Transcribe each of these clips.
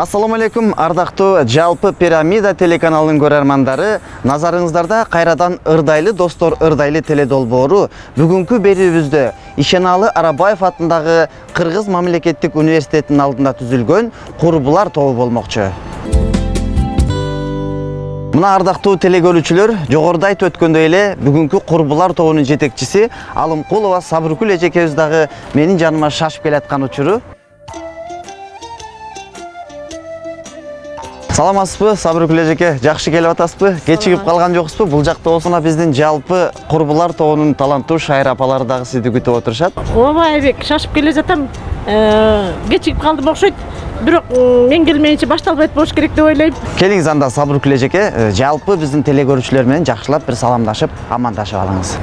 Assalamu алейкум, ардактуу Жалпы Пирамида телеканалынын көрөрмандары. Назарыңыздарда кайрадан ырдайлы достор, ырдайлы теледолбоору бүгүнкү берүүбүздө Ишеналы Арабаев атындагы Кыргыз мамлекеттик университетинин алдында түзүлгөн курбулар тобу болмокчу. Мына ардактуу телекөрүүчүлөр, жогоруда айтып өткөндөй эле бүгүнкү курбулар тобунун жетекчиси Алымкулова Сабыркүл эжекебиз дагы менин жаныма шашып келаткан учуру. Саламатсызбы, Сабыркүл эжеке, жакшы келип атасызбы? Кечигип калган жоксузбу? Бул жакта болсо биздин жалпы курбулар тобунун таланттуу шайыр апалары дагы сизди күтүп отурушат. Ооба, Айбек, шашып келе жатам. Кечигип калдым окшойт. Бирок мен келмейинче башталбайт болуш керек деп ойлойм. Келиңиз анда Сабыркүл эжеке, жалпы биздин телекөрүүчүлөр менен жакшылап бир саламдашып, амандашып алыңыз.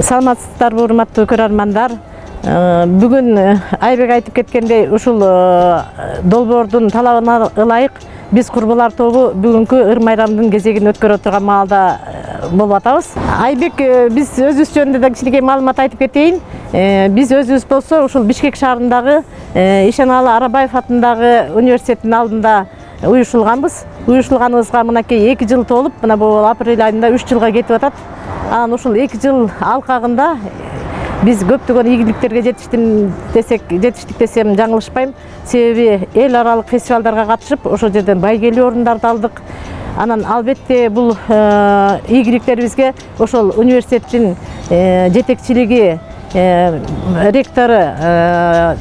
Саламатсыздарбы, урматтуу көрөрмандар. Бүгүн Айбек айтып кеткендей, ушул долбоордун талабына ылайык биз курбулар тобу бүгүнкү ыр майрамдын кезегин өткөрө турган маалда болуп атабыз. Айбек, биз өзүбүз жөнүндө да кичинекей маалымат айтып кетейин. Биз өзүбүз болсо ушул Бишкек шаарындагы Ишеналы Арабаев атындагы университеттин алдында уюшулганбыз. Уюшулганыбызга мынакей 2 жыл толуп, мына бул апрель айында 3 жылга кетип атат. Анан ушул 2 жыл алкагында биз көптөгөн ийгиликтерге жетиштик десем жаңылышпайм. Себеби эл аралык фестивалдарга катышып, ошол жерден байгелүү орундарды алдык. Анан албетте бул ийгиликтерибизге ошол университеттин жетекчилиги, ректору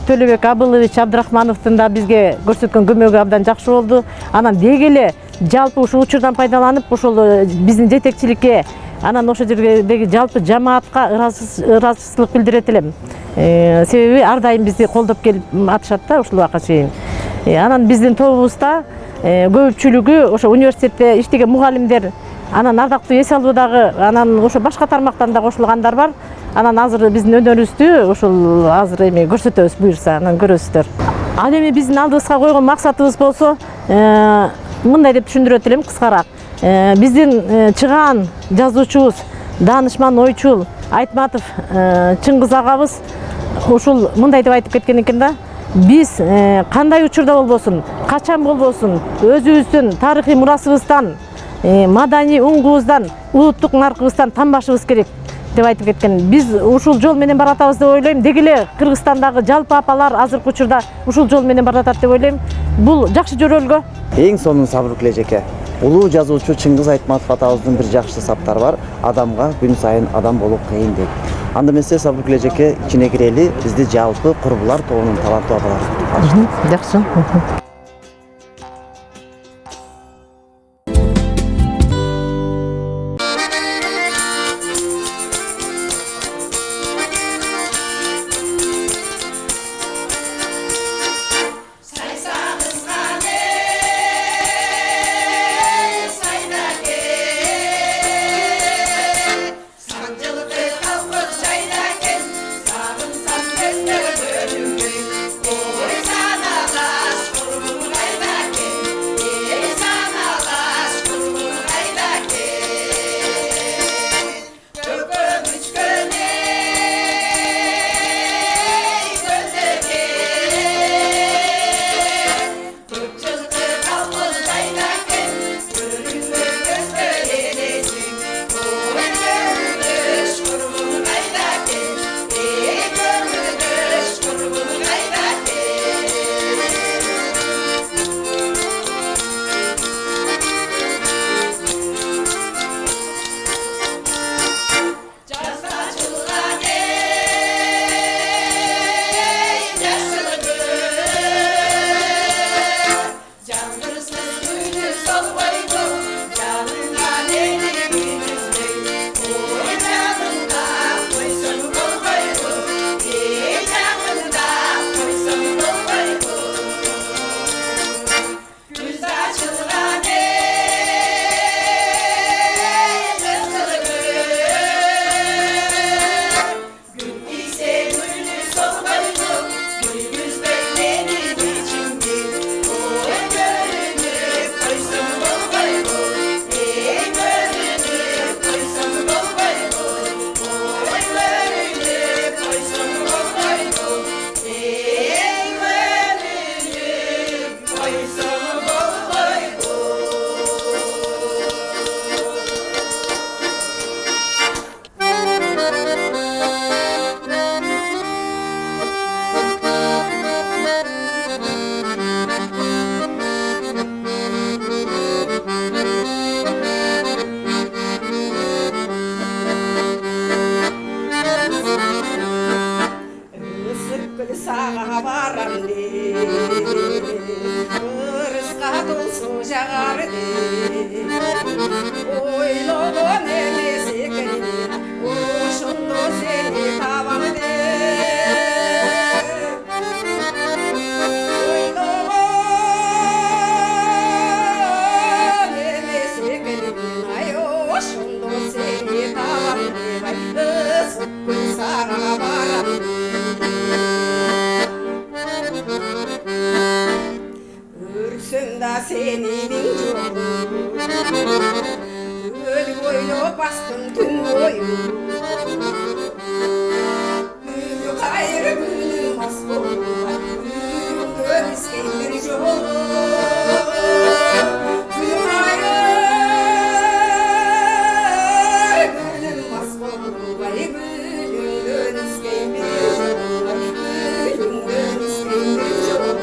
Төлөбек Абылович Абдрахмановдун да бизге көрсөткөн көмөгү абдан жакшы болду. Анан деги эле жалпы ушул учурдан пайдаланып, ошол биздин жетекчиликке, анан ошол жердеги жалпы жамаатка ыраазычылык билдирет элем. Себеби ар дайым бизди колдоп келип атышат да ушул убакка чейин. Анан биздин тобубузда көпчүлүгү ошо университетте иштеген мугалимдер, анан ардактуу эс алуудагы, анан ошо башка тармактан да кошулгандар бар. Анан азыр биздин өнөрүбүздү ушул азыр эми көрсөтөбүз, буюрса, анан көрөсүздөр. Ал эми биздин алдыбызга койгон максатыбыз болсо, мындай деп түшүндүрөт элем кыскараак. Биздин чыгаан жазуучубуз, даанышман ойчул Айтматов Чыңгыз агабыз ушул мындай деп айтып кеткен экен да: биз кандай учурда болбосун, качан болбосун, өзүбүздүн тарыхый мурасыбыздан, маданий уңгубуздан, улуттук наркыбыздан танбашыбыз керек деп айтып кеткен. Биз ушул жол менен баратабыз деп ойлойм. Деги эле Кыргызстандагы жалпы апалар азыркы учурда ушул жол менен баратат деп ойлойм. Бул жакшы жөрөлгө. Эң сонун Сабыркүл эжеке, улуу жазуучу Чыңгыз Айтматов атабыздын бир жакшы саптары бар: адамга күн сайын адам болуу кыйын дейт. Анда эмесе Сабыркүл эжеке, ичине кирели, бизди жалпы курбулар тобунун таланттуу апалары күтүп калышты. Жакшы. olsun çağırdı. Oyloğun emesi geldi, uşundu seni tavandı. Oyloğun emesi geldi, ay uşundu seni tavandı. Isıkkın sana barandı. Ürsümda senin yolun, göl boyu bastım tüm boyu. Büyük ayrı günüm asıldı, büyük göğüskendir yolu. Büyük ayrı günüm asıldı, büyük göğüskendir yolu. Büyük göğüskendir yolu.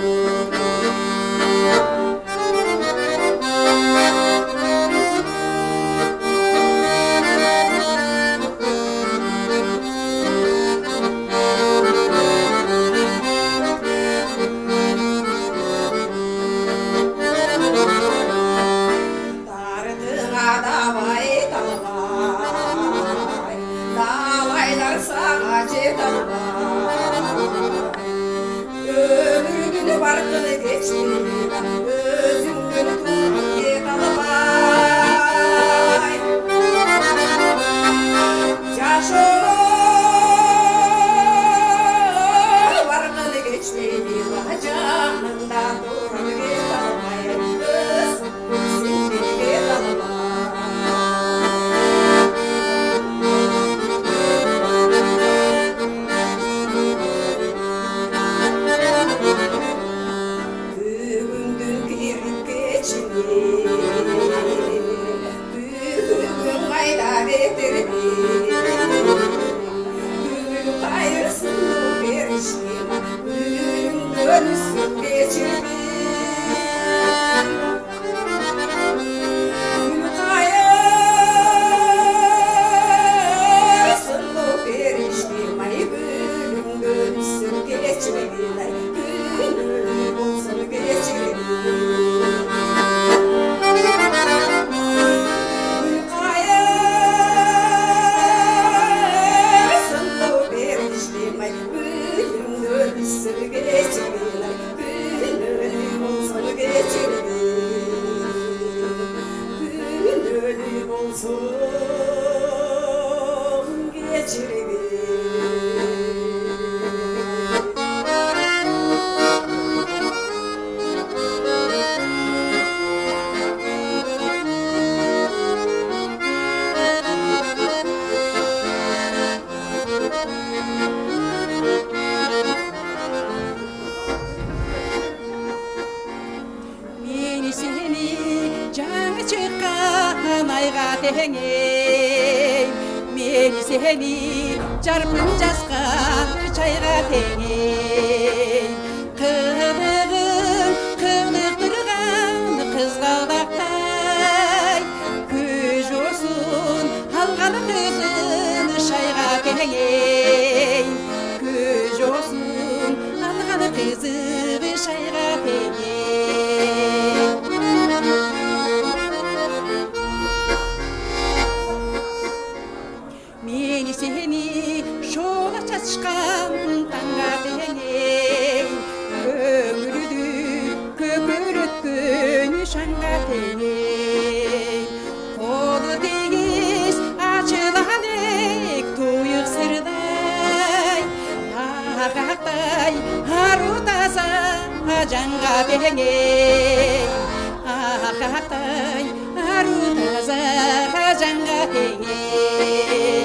Dardına davay dalvay, davaylar sana cedalvay. Ömür günü barkını geçti, özüm günü tutup yedalvay. Yaş olur barkını geçmedi, canında durur yedalvay. Isıp sindir yedalvay. Bugün girip geçini, bugün aylar edirdi. Bugün kayırsın verişti, bugün dönüşsün geçirdi. Bugün kayırsın verişti, bugün dönüşsün geçirdi. Günün olsun geçirdi. Meni seni canı çıkan ayga tengey, meni seni çarpın jaskan çayga tengey. Kılığın kılıktırgan kızgaldakтай, köz olsun algan kızın çayga tengey. Köz olsun algan kızın çayga tengey. Meni seni şola çaçkan tanga tengey, kömürüdü köpürütkün şanga tengey. Kolu tegiz açılan ek tuyuk sırday, ağaktay haru taza janga tengey. Ağaktay haru taza janga tengey.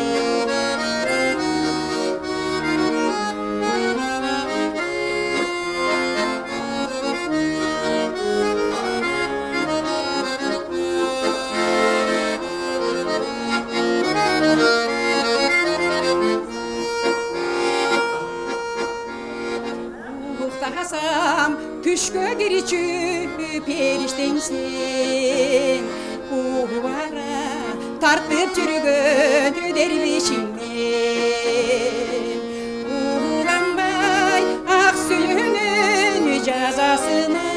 Uhtahasam tüşkö giriçü periştensin, uvara tartıp çürügön dervişimden. Ulanmay ak suyunun cazasına,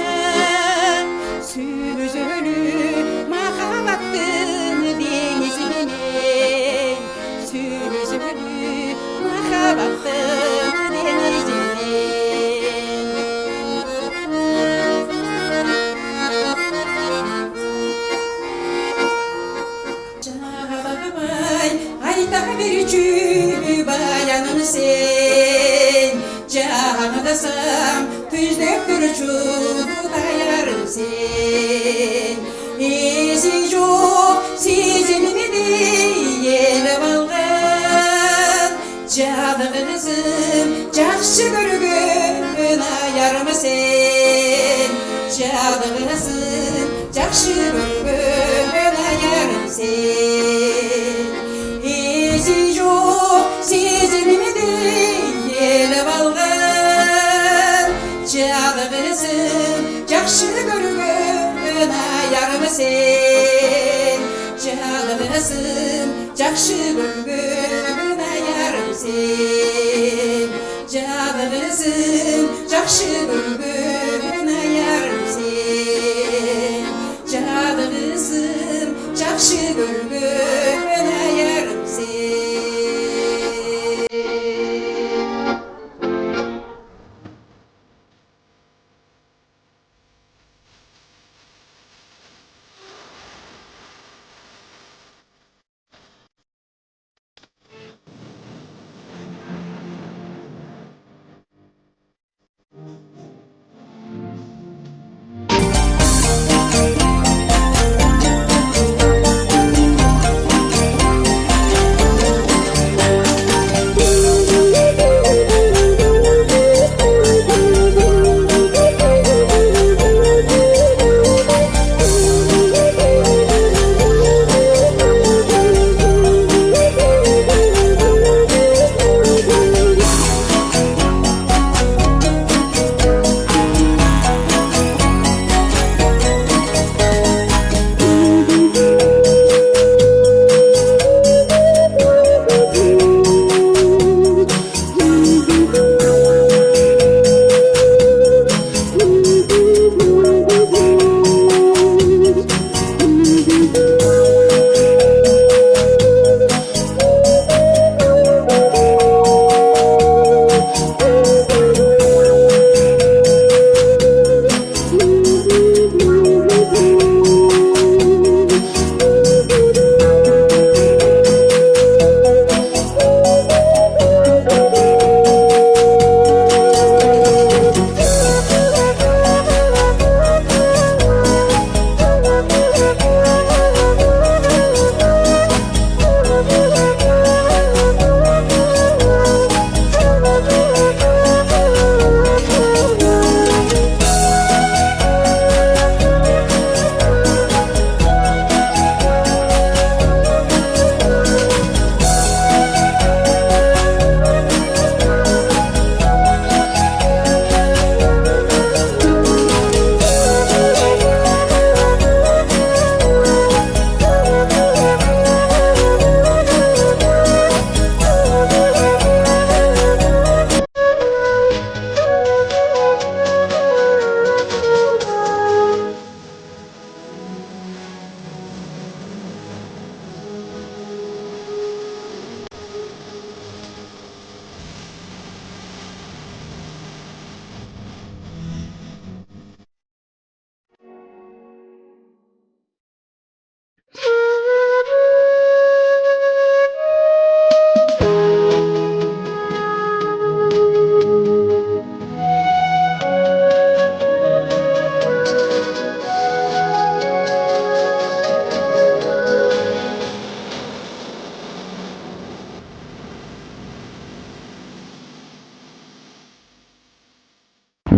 sen canımdasam tüzdöktür çudayarım sen ezi yok sizimini yenip algan canımızım жақсы көргөн ayarım sen canımızım жақсы көргөн ayarım sen ezi yok сезімімді еліп алған жанымызым жақсы көрген ayarым сен жанымызым жақсы көрген ayarым сен жанымызым жақсы көрген ayarım сен жанымызым жақсы көрген ayarım сен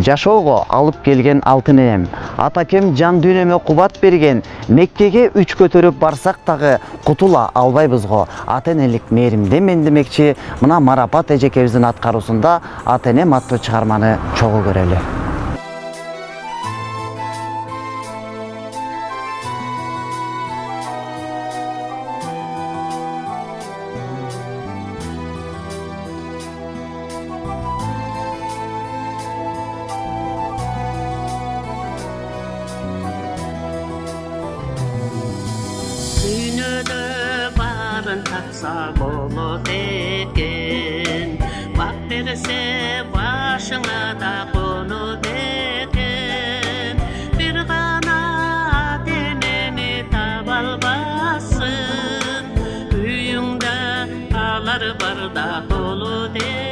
Жашоого алып келген алтын энем, атакем жан дүйнөмө кубат берген, Меккеге үч көтөрүп барсак дагы кутула албайбыз го. Ата энелик мээримде мен демекчи, мына Марапат эжекебиздин аткаруусунда Ата энем аттуу чыгарманы чогуу көрөлү. Taksa bolu deken, bak berse başına da konu deken, bir gana deneni tabalbasın, büyüğünde alar barda dolu deken.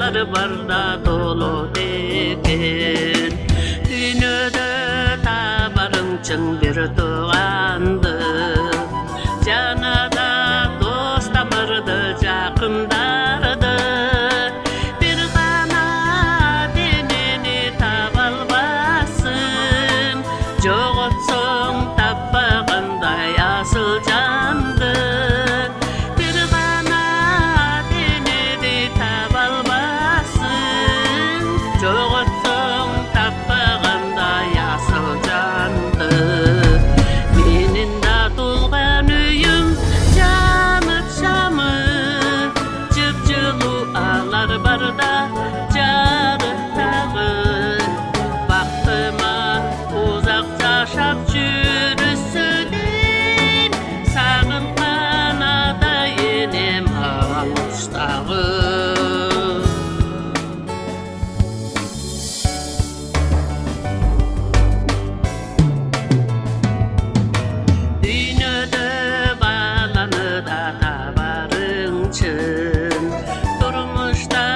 Dağlar barda dolu deken Dünyödö tabarıngçın bir tuğandı Canada dost tamardı jakındardı Bir gana deneni tabalbasın Joğotsoň tappagynday asıl candı Bir gana deneni tabalbasın Joğotsoň tappagynday asıl candı Menin da tulgan üyüm janıp şamı Jyp-jyly alar barda jarık tağı Baktıma uzak yaşap jürüsüden Sagınğana da enem almıştağı Dünyödö balany da tabarıngçın Durmuşda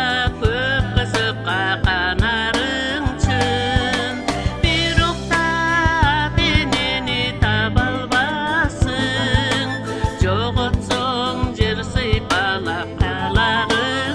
köp kızıpka kanarıngçın Bir okta deneni tabalbasın Joğotsoň jer sypalap kalarıngçın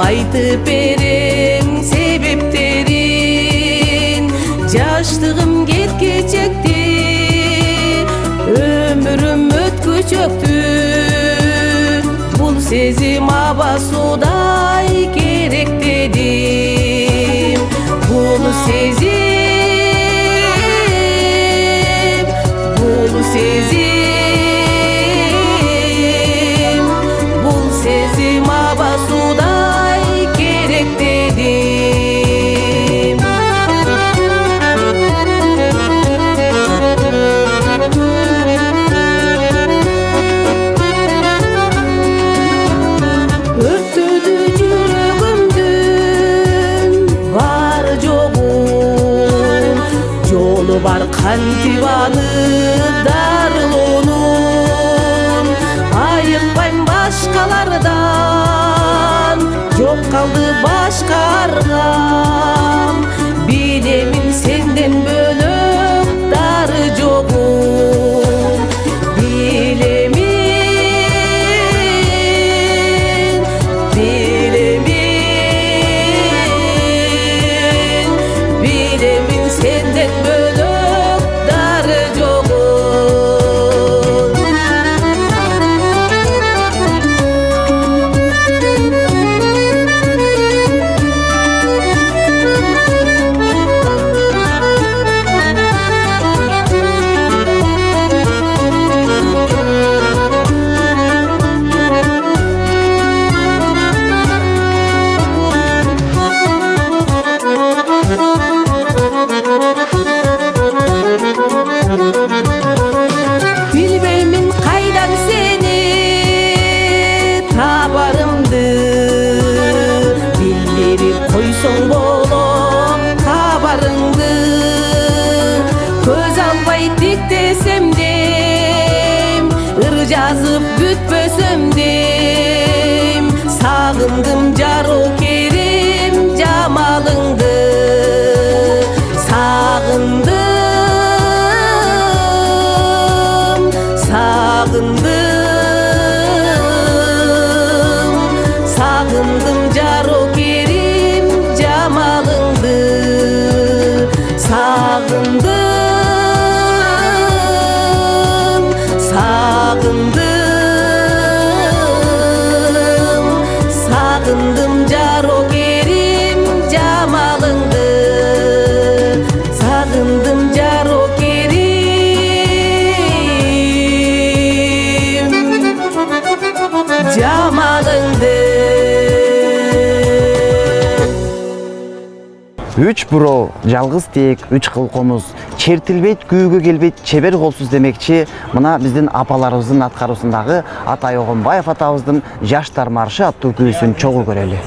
айтып берем себептерин. Жаштыгым кеткечекти, өмүрүм өткөчөктү. Бул сезим аба судай керек дедим. Бул сезим, бул сезим, бул сезим аба судай керек дедим. Өртөдү жүрөгүмдүн бар жогун, жолу бар кантип аны дарылоонун. Айыкпайм башкалардан, жок калды башка аргам. Билемин сенден бөлөк дары жогун. Билемин, билемин, билемин сенден бөлөк дары жогун. Bilbeymin kaydan seni tabarımdı. Bildirip koyson bolop kabarыңды. Көз албай тик десем дем, ыр жазып бүтпөсөм дем. Сагындым жаро керим жамалыңды. Сагындым, сагындым, сагындым жаро керим жамалыңды. Сагындым, сагындым, сагындым жаро керим жамалыңды. Сагындым жаро керим жамалыңды. Үч буроо, жалгыз тек, үч кыл комуз, чертилбейт, күүгө келбейт, чебер колсуз демекчи, мына биздин апаларыбыздын аткаруусундагы Атай Огонбаев атабыздын Жаштар маршы аттуу күүсүн чогуу көрөлү.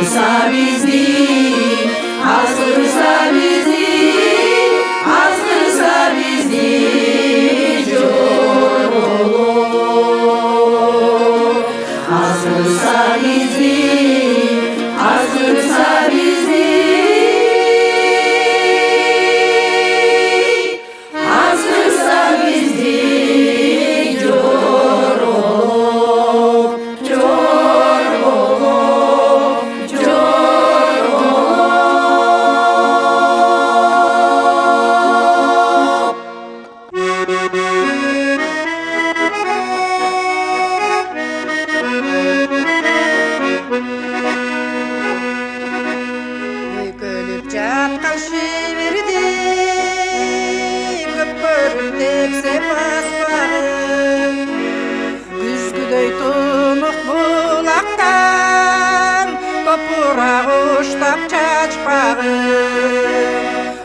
Azgırsa bizi, azgırsa bizi, azgırsa bizi jor olur. Azgırsa bizi, azgırsa bizi, azgırsa bizi jor olur, jor olur, jor olur. Öykölüp жатқан шеберде көп көріп тепсе баспағым күзгідей тұнық бұлақтан топырақ ұштап шашпағым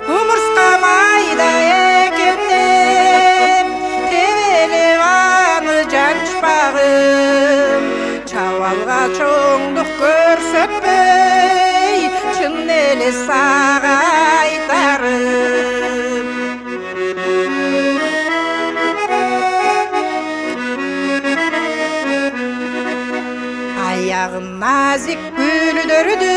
құмырсқа майда екен деп тебелеп аны жаншпағым чауалға чоңдық көрсетпей шын елі саға айтарым аяғын назик гүлдөрдү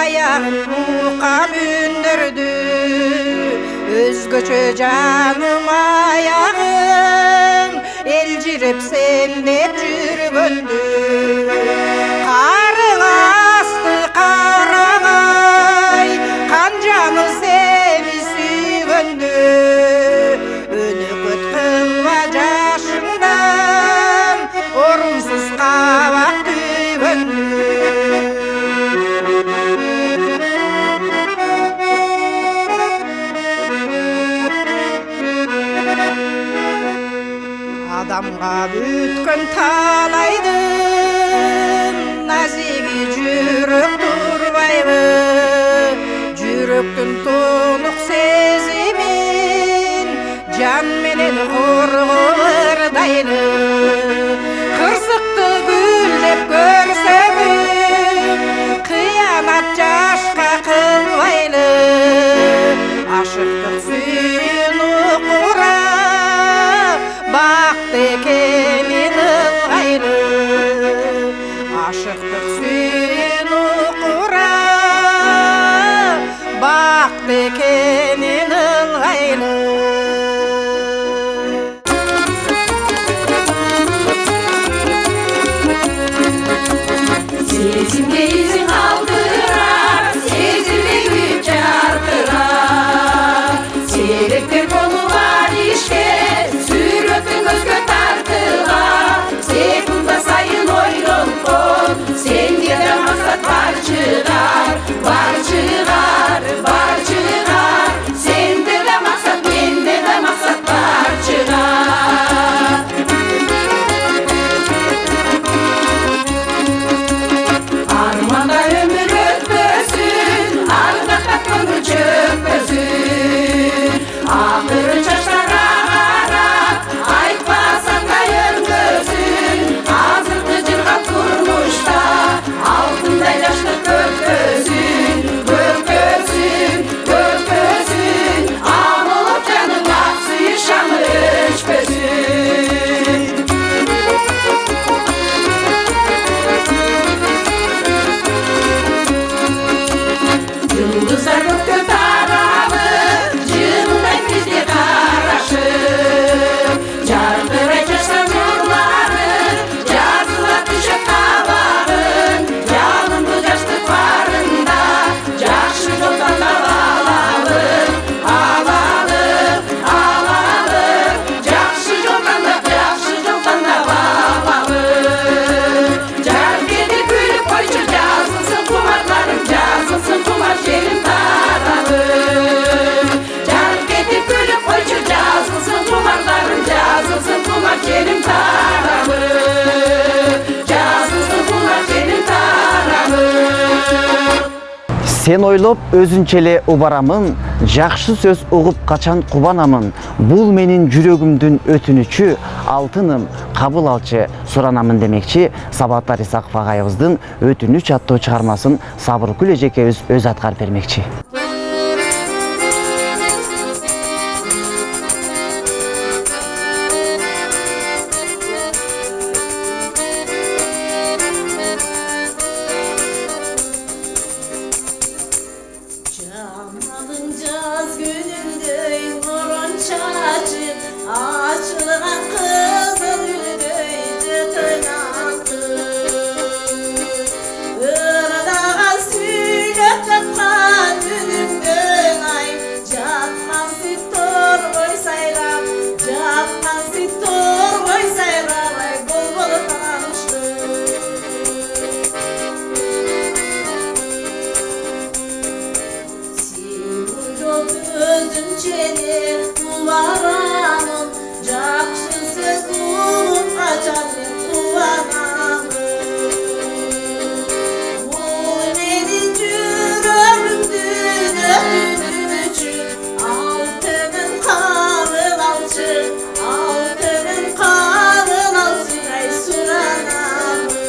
аяғын мукам үндөрдү өзгөчө жаным аяғым элжиреп сендеп жүргөндү карың асты карагай канжаны сени сүйгөндү өнөкөт кылма жашыңдан орунсуз кабак түйгөндү адамға бүткөн талайдын назиги жүрөк турбайбы жүрөктүн тонук сезимин жан менен коргоордайлы кырсыкты гүлдеп көрсөмүн кыянат жашка кылбайлы ашыктык сүйүүн укура бакты экенин ылгайлы ашыктык сүйүүн укура бакты экенин ылгайлы сезимге изин калтырар сезилме күн жаркырар серектер болуар ишке сүрөттүн көзгө тартылган секунда сайын ойлонкон сенде да максат бар чыгар бар чыгар бар чыгар сенде да максат менде да максат бар чыгар арманда Сен ойлоп өзүнчө эле убарамын, жакшы сөз угуп качан кубанамын. Бул менин жүрөгүмдүн өтүнүчү, алтыным, кабыл алчы, суранамын демекчи Сабаттар Исаков агайыбыздын Өтүнүч аттуу чыгармасын Сабыркүл эжекебиз өз аткарып бермекчи. Canalın caz günündey nurun çaçıp açılgan kızıl gülündey tıtınandı. Irdağa süylep tapkan günümden ay Jatkan siktor boy sayrap, jatkan siktor boy sayrap ay bulbul tanıştı. Özünçeli duvaramın Jakşı söz ulup kaçan duvaramın Bul menin жүрөгүмдүн өтүнүчү Алтыным кабыл алчы, алтыным кабыл алчы ай суранамын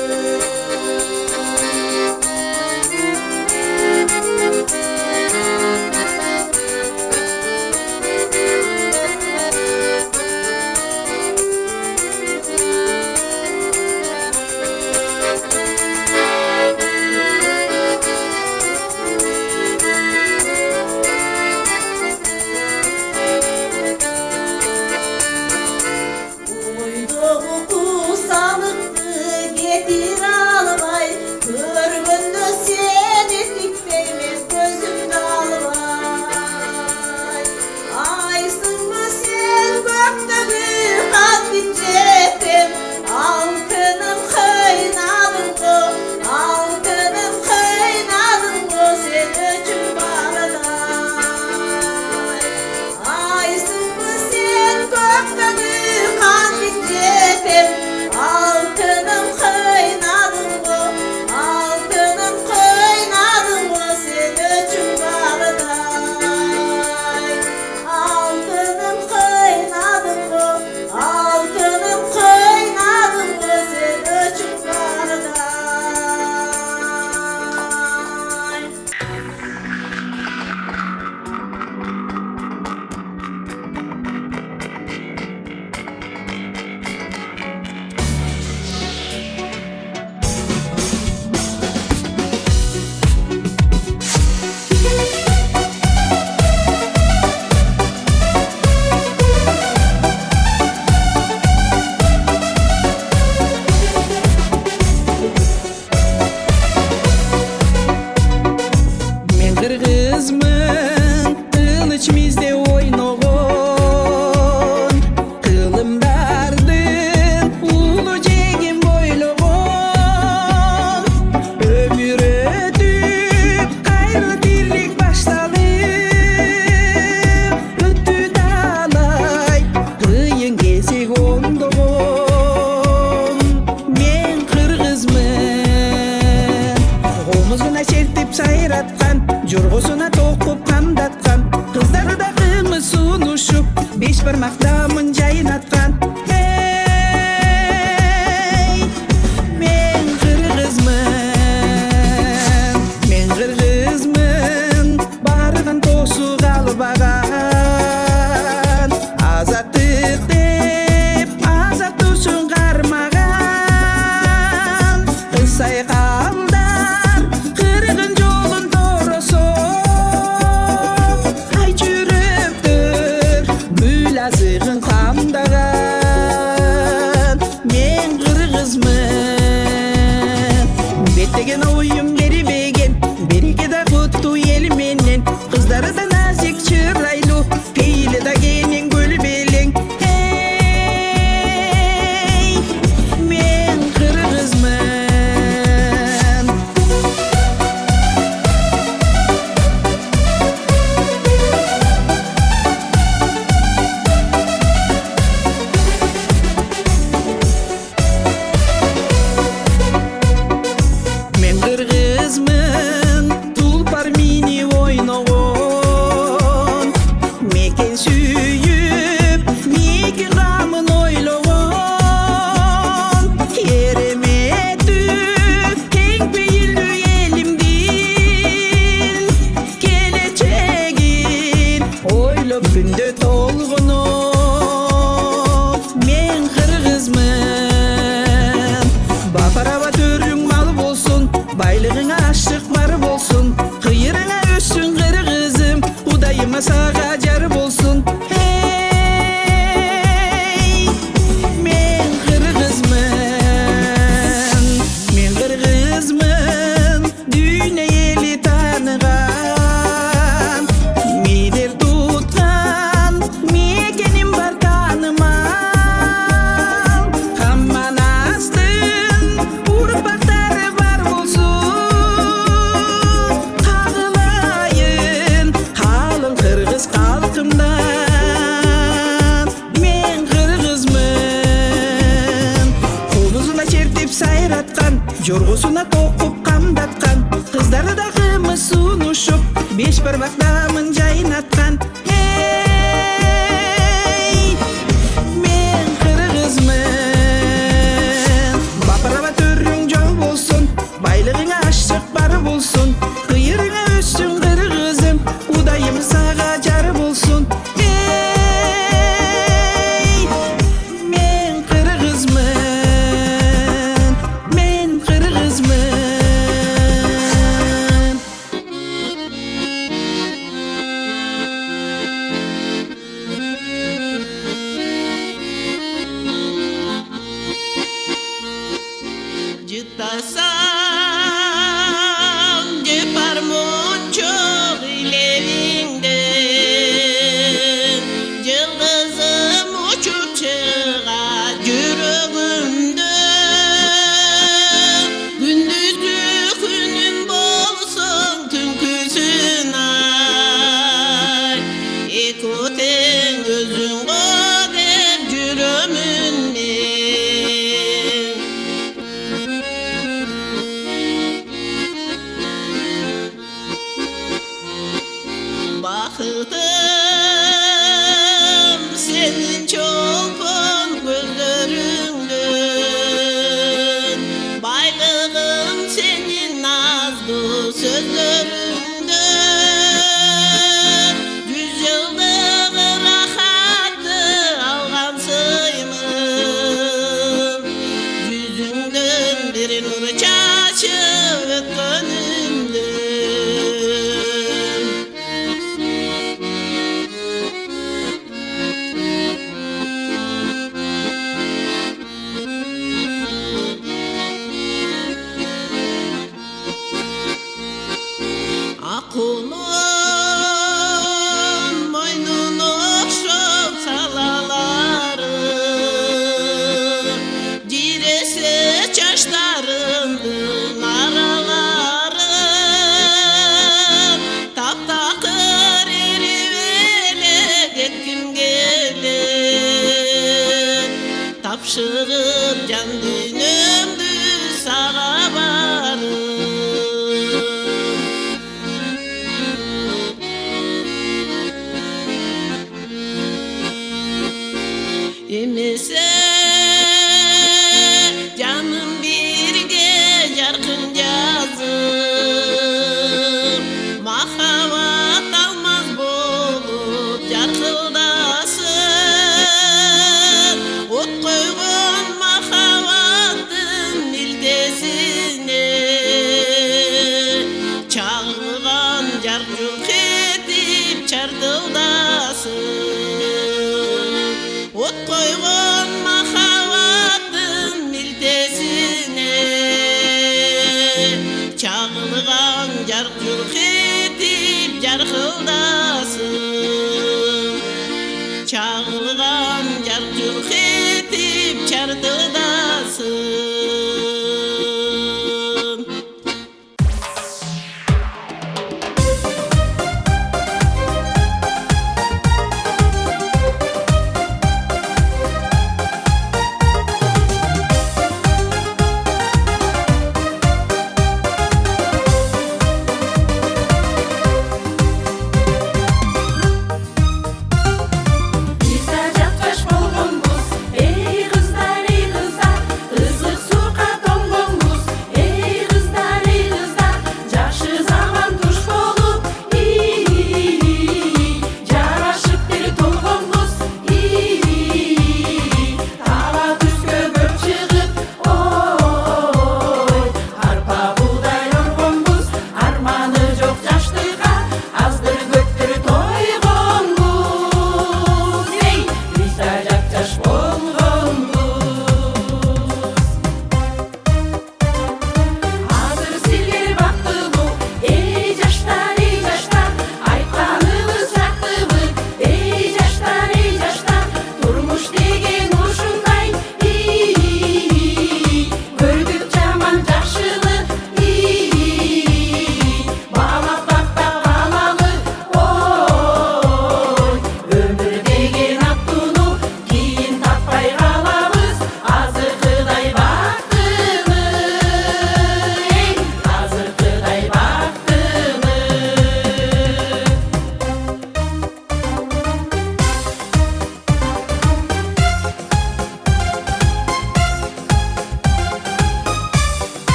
Uyduğu kusalıktı getir almay Görgündü seni dikmeyimiz gözümde almay Aysın mı sen gökteki kalbim cepim Altınım kıynadın bu, altınım kıynadın bu sen üçün bağırday Aysın mı sen gökteki kalbim cepim Altınım kıynadın bu, altınım kıynadın bu sen üçün bağırday Altınım kıynadın bu, altınım kıynadın bu sen üçün bağırday Мен кыргызмын, кылыч мизде ойногон Кылымдардын улуу жегин бойлогон Өмүр өтүп, кайра тирлик башталып Өттү талай, кыйын кезек оңдогон Мен кыргызмын, комузуна чертип сайраткан Жоргосуна токуп камдаткан Кыздары да кымыз сунушуп Беш бармактамын жайнаткан Эй, мен кыргызмын, мен кыргызмын Барыгын тосу калбаган Азаттык деп азаттуусун кармаган Кысай калдар кыргын жолун торосо Ай жүрөктөр гүл азыгын камдаган Мен кыргызмын, беттеген оюм бербеген Береке да куттуу эл менен Кыздары да назик чырайлуу Пейили да кенен көл белең Эй, мен кыргызмын Мен кыргыз kızmın düğüne eli tanıgan Midir tutkan mekenim var tanımal Hamman astın urpakları var bulsun Kağılayın halın kırgız halkımdan Men kırgızmın Koluzuna çertip sayratkan Jorgusuna tokup kamdatkan Kızları da kımız sunuşup Beş parmak damın jaynatkan Hey, men kırgızmın Baparaba törrüň jol bolsun Baylığına aşık bar bolsun Kıyırına össün kırgızım Udayım sağa jar bolsun Hey, men kırgızmın Men kırgızmın Jıtlasam cepar monçok ilerinden Yıldızım uçup çığa yüreğimden Gündüzlü günüm bolsun tünküsün ay Ekoten gözün kodep yüreğimin Baktım senin çolpan gözlerinden Baylığım senin nazlı sözlerinden 100 yıllık rahatı algansıyım Yüzünden bir nur çaşıp gönlümden Akulun moynun okşop salaları Direse çaşlarımdın araları Taptakır erivelek etkim gelir Tapşırıp can dünümdü sağa varım Emese canım birge yarkın yazım Mahavat almaz bolup yarkıldasın Ot koygun mahavattın mildesine Çağırgan yarcuk edip çardıldasın Ot koygun mahavattın mildesine Çağılgan yarcuk edip yarkıldasın Çağılgan yarcuk edip çardıldasın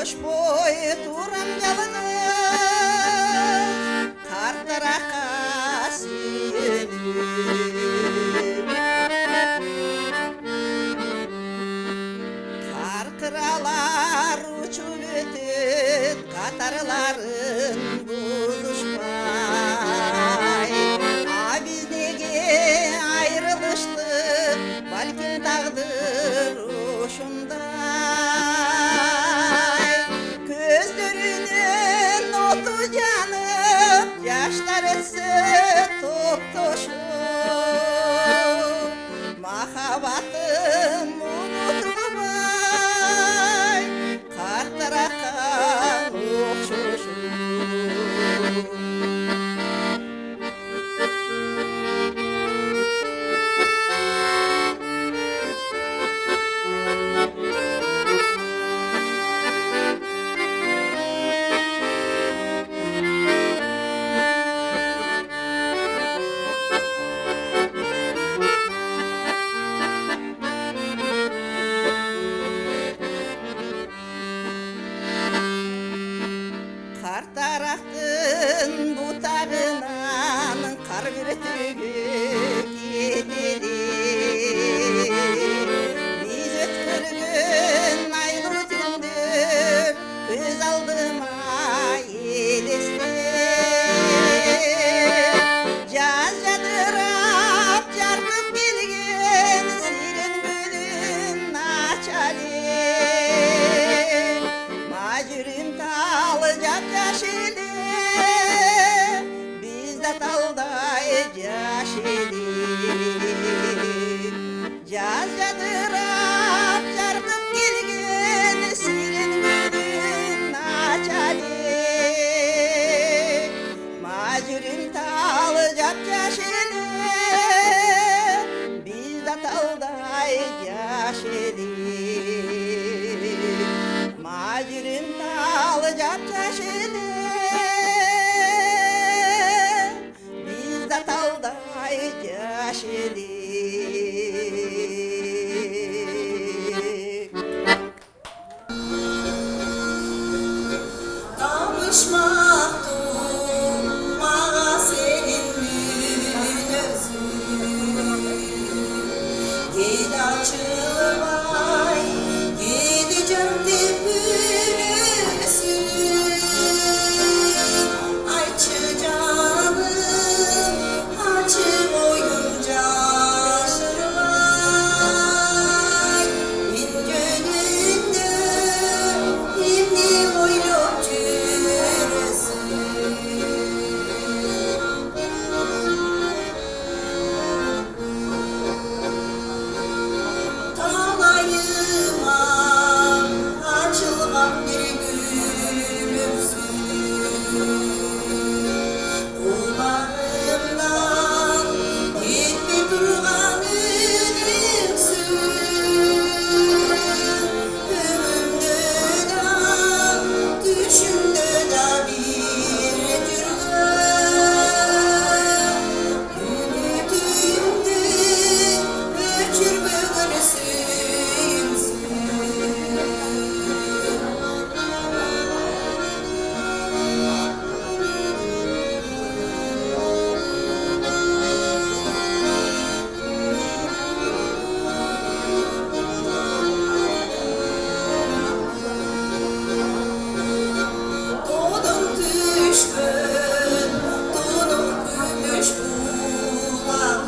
Koş boyu turam yalnız Kartlara Kartıralar uçup ötüp Katarların buluşmay Biz nege ayrılıştık Balkim tağdır uşunday Gözlerinin otu yanıp Yaşlar etse toptoşup Mahabatım unutulmay Kartlaraka okşuşup Kartaraktın butağından kar bürtüğü gidedi Biz ötkürgün aylı tündür Göz aldıma eleste Caz yadırap çarpıp gelgen Siren gülün açali Macürüm talacak yaşili Bizde talday yaşili Caz yadırap çarpıp gelgen Siren gülün açali Macürüm talacak yaşili Bizde talday yaşili Macürüm talacak yaşili Bizde talday yaşili Kavuşmak durma seninle özüm Gid açılmay gideceğim dibünesü Ayçı canım açı boyunca şırmay Bin gönlünde inni boyluk cüresü Talayıma açılgan bir gülümsün Kulağımdan gitme durgan ünümsün Ömümde da düşümde da bir türlü Ümitimde ölçür bugün Doğdum düşkün, donup gümüş bulağım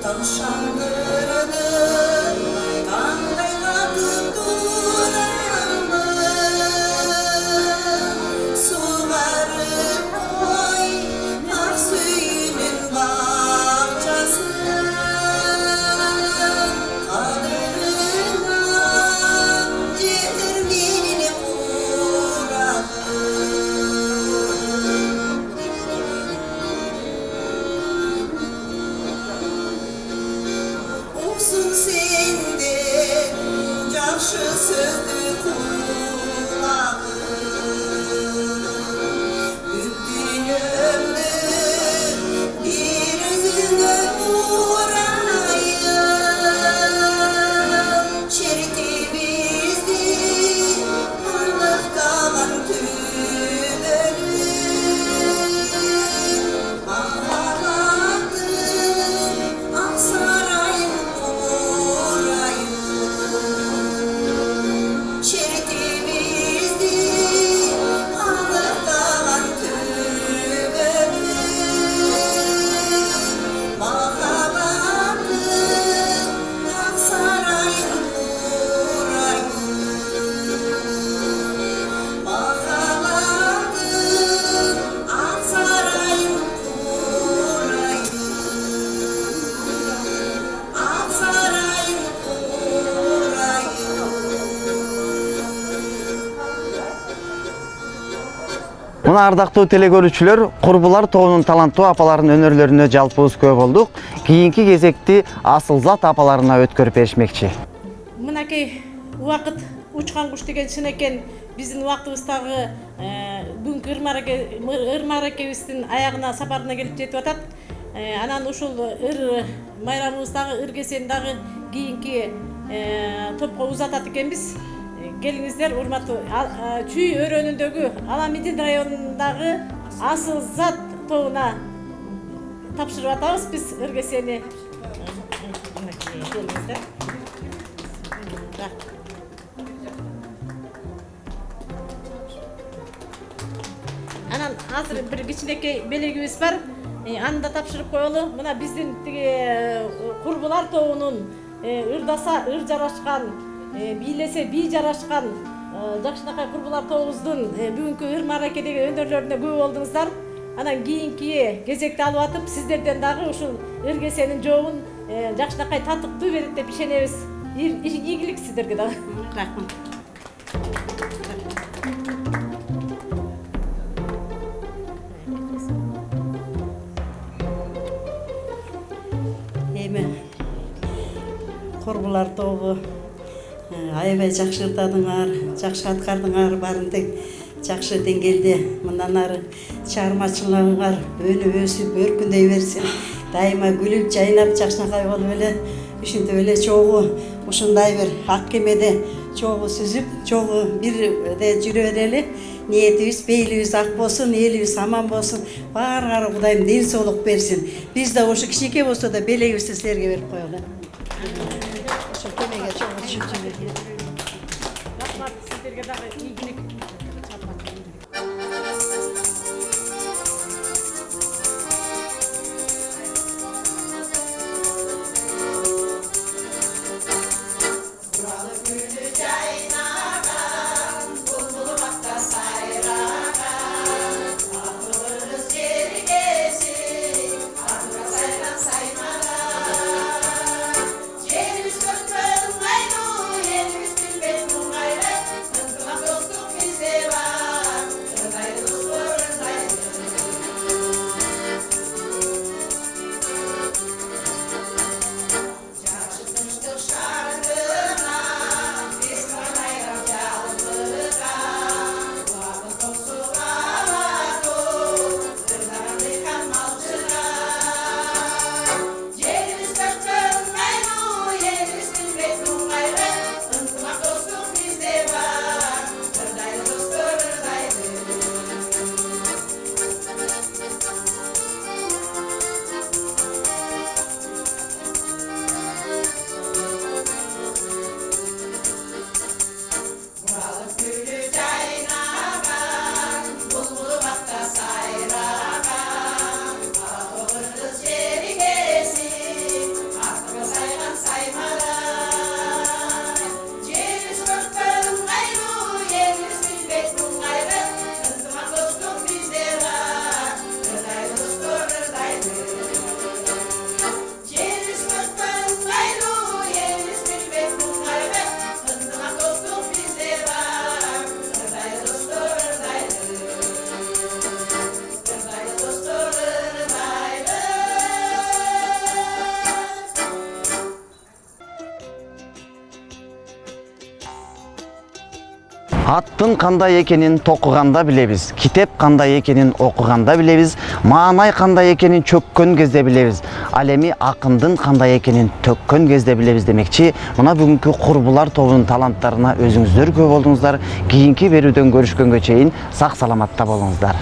Tavşanlarının kanday katıp duramı Sularım koy, nar suyunun bahçesi Kadırına getirdiğini kuralım Olsun senden yaxşı sözdü kulağım Büktün ömrü bir özüne vurayım Şeriti bizdi Мына ардактуу телекөрүүчүлөр, курбулар тобунун таланттуу апаларынын өнөрлөрүнө жалпыбыз көп болдук. Кийинки кезекти Асылзат апаларына өткөрүп беришмекчи. Мынакей убакыт учкан куш деген чын экен. Биздин убактыбыздагы бүгүнкү ыр мааракебиздин аягына сапарына келип жетип атат. Анан ушул ыр майрамыбыздагы ыр кесени дагы кийинки топко узатат экенбиз. Келиңиздер, урматтуу Чүй өрөөнүндөгү Аламидин районундагы Асылзат тобуна тапшырып атабыз биз ыр кесени. Келиңиздер. Анан азыр бир кичинекей белегибиз бар. Аны да тапшырып коелу. Мына биздин тиги курбулар тобунун ырдаса ыр жарашкан, бийлесе бий жарашкан жакшынакай курбулар тобубуздун бүгүнкү ыр мааракедеги өнөрлөрүнө көп болдуңуздар. Анан кийинки кезекти алып атып, сиздерден дагы ушул ыр кесенин жообун жакшынакай татыктуу берет деп ишенебиз. Ийгилик сиздерге дагы. Рахмат. Эми курбулар тобу аябай жакшы ырдадыңар, жакшы аткардыңар, баарын тең жакшы деңгээлде мындан ары чыгармачылыгыңар өнүп өсүп өркүндөй берсин. Дайыма күлүп жайнап жакшынакай болуп эле ушинтип эле чогуу ушундай бир ак кемеде чогуу сүзүп, чогуу бирде жүрө берели. Ниетибиз, бейлибиз ак болсун, элибиз аман болсун. Баарыңарга Кудайым ден соолук берсин. Биз да ошо кичинекей болсо да белегибизди силерге берип коелу. Ошо кемеге чогуу түшүп жүргүлө. Рахмат, сиздерге дагы ийгилик. Аттын кандай экенин токуганда билебиз, китеп кандай экенин окуганда билебиз, маанай кандай экенин чөккөн кезде билебиз. Ал эми акындын кандай экенин төккөн кезде билебиз демекчи. Мына бүгүнкү курбулар тобунун таланттарына өзүңүздөр көп болдуңуздар. Кийинки берүүдөн көрүшкөнгө чейин сак саламатта болуңуздар.